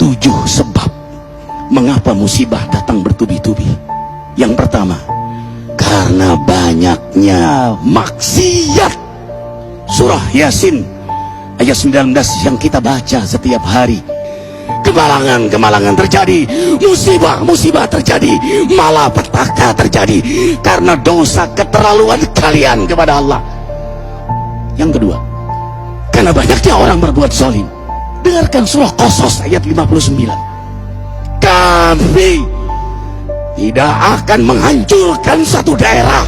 7 sebab mengapa musibah datang bertubi-tubi. Yang pertama, karena banyaknya maksiat. Surah Yasin ayat 19 yang kita baca setiap hari. Kemalangan terjadi, musibah terjadi, malapetaka terjadi karena dosa keterlaluan kalian kepada Allah. Yang kedua, karena banyaknya orang berbuat zalim. Dengarkan surah Qasas ayat 59. Kami tidak akan menghancurkan satu daerah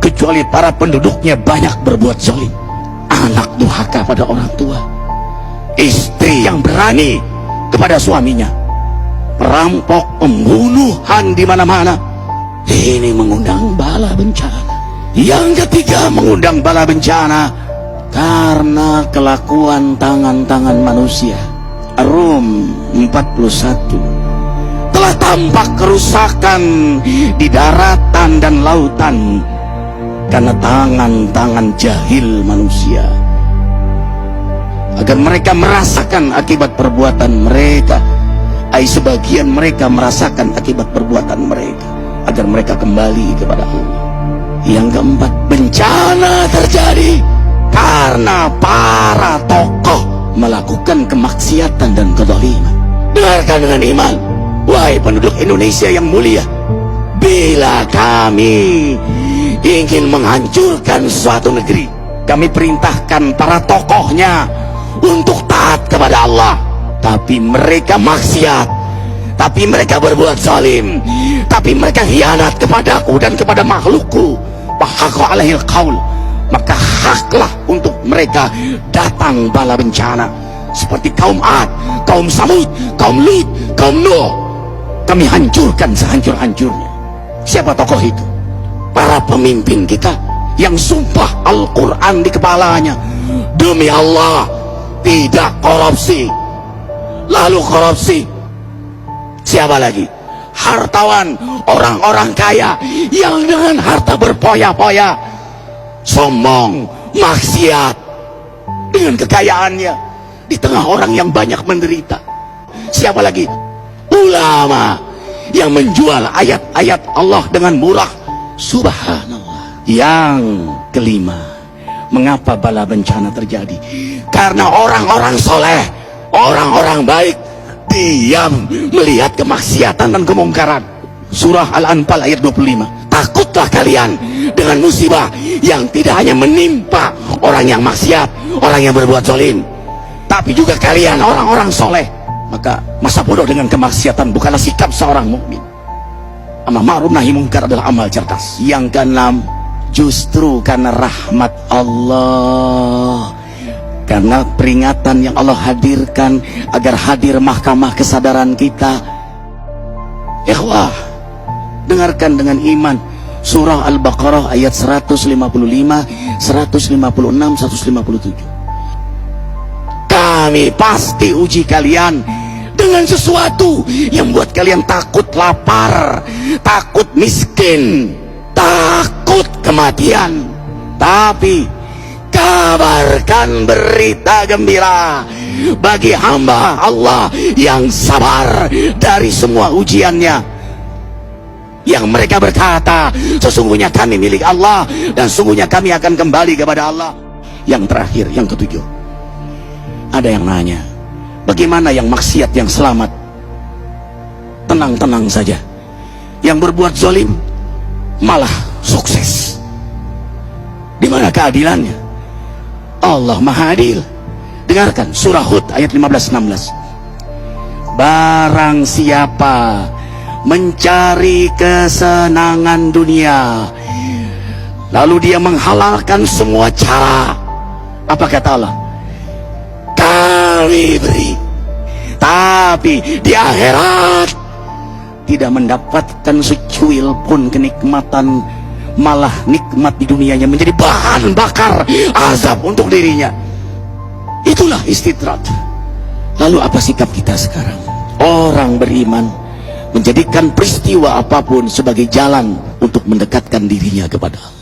kecuali para penduduknya banyak berbuat zalim. Anak durhaka pada orang tua, istri yang berani kepada suaminya, perampok, pembunuhan di mana-mana. Ini mengundang bala bencana. Yang ketiga, mengundang bala bencana karena kelakuan tangan-tangan manusia. Rum 41. Telah tampak kerusakan di daratan dan lautan karena tangan-tangan jahil manusia, agar mereka merasakan akibat perbuatan mereka. Sebagian mereka merasakan akibat perbuatan mereka, agar mereka kembali kepada Allah. Yang keempat, bencana terjadi karena para tokoh melakukan kemaksiatan dan kezaliman. Dengarkan dengan iman, wahai penduduk Indonesia yang mulia. Bila kami ingin menghancurkan suatu negeri, kami perintahkan para tokohnya untuk taat kepada Allah, tapi mereka maksiat, tapi mereka berbuat zalim, tapi mereka khianat kepadaku dan kepada makhlukku. Bahaqqa alaihil qaul, maka haklah untuk mereka datang bala bencana seperti kaum Ad, kaum Samud, kaum Lut, kaum Nuh. Kami hancurkan sehancur-hancurnya. Siapa tokoh itu? Para pemimpin kita yang sumpah Al-Quran di kepalanya, demi Allah tidak korupsi. Lalu korupsi. Siapa lagi? Hartawan, orang-orang kaya yang dengan harta berpoya-poya, sombong, maksiat dengan kekayaannya di tengah orang yang banyak menderita. Siapa lagi? Ulama yang menjual ayat-ayat Allah dengan murah. Subhanallah. Yang kelima, mengapa bala bencana terjadi? Karena orang-orang soleh, orang-orang baik diam melihat kemaksiatan dan kemungkaran. Surah Al-Anfal ayat 25. Takutlah kalian dengan musibah yang tidak hanya menimpa orang yang maksiat, orang yang berbuat zalim, tapi juga kalian orang-orang soleh. Maka masa bodoh dengan kemaksiatan bukanlah sikap seorang mukmin. Amar ma'ruf nahi mungkar adalah amal cerdas. Yang keenam, justru karena rahmat Allah, karena peringatan yang Allah hadirkan agar hadir mahkamah kesadaran kita. Ikhwah, dengarkan dengan iman surah Al-Baqarah ayat 155, 156, 157. Kami pasti uji kalian dengan sesuatu yang buat kalian takut lapar, takut miskin, takut kematian. Tapi kabarkan berita gembira bagi hamba Allah yang sabar dari semua ujiannya, yang mereka berkata, sesungguhnya kami milik Allah dan sungguhnya kami akan kembali kepada Allah. Yang terakhir, yang ketujuh, ada yang nanya, bagaimana yang maksiat yang selamat? Tenang-tenang saja. Yang berbuat zalim malah sukses. Di mana keadilannya? Allah Maha Adil. Dengarkan surah Hud ayat 15-16. Barang siapa mencari kesenangan dunia, lalu dia menghalalkan semua cara, apa kata Allah? Kami beri, tapi di akhirat tidak mendapatkan secuil pun kenikmatan, malah nikmat di dunianya menjadi bahan bakar azab untuk dirinya. Itulah istidrat. Lalu apa sikap kita sekarang? Orang beriman menjadikan peristiwa apapun sebagai jalan untuk mendekatkan dirinya kepada Allah.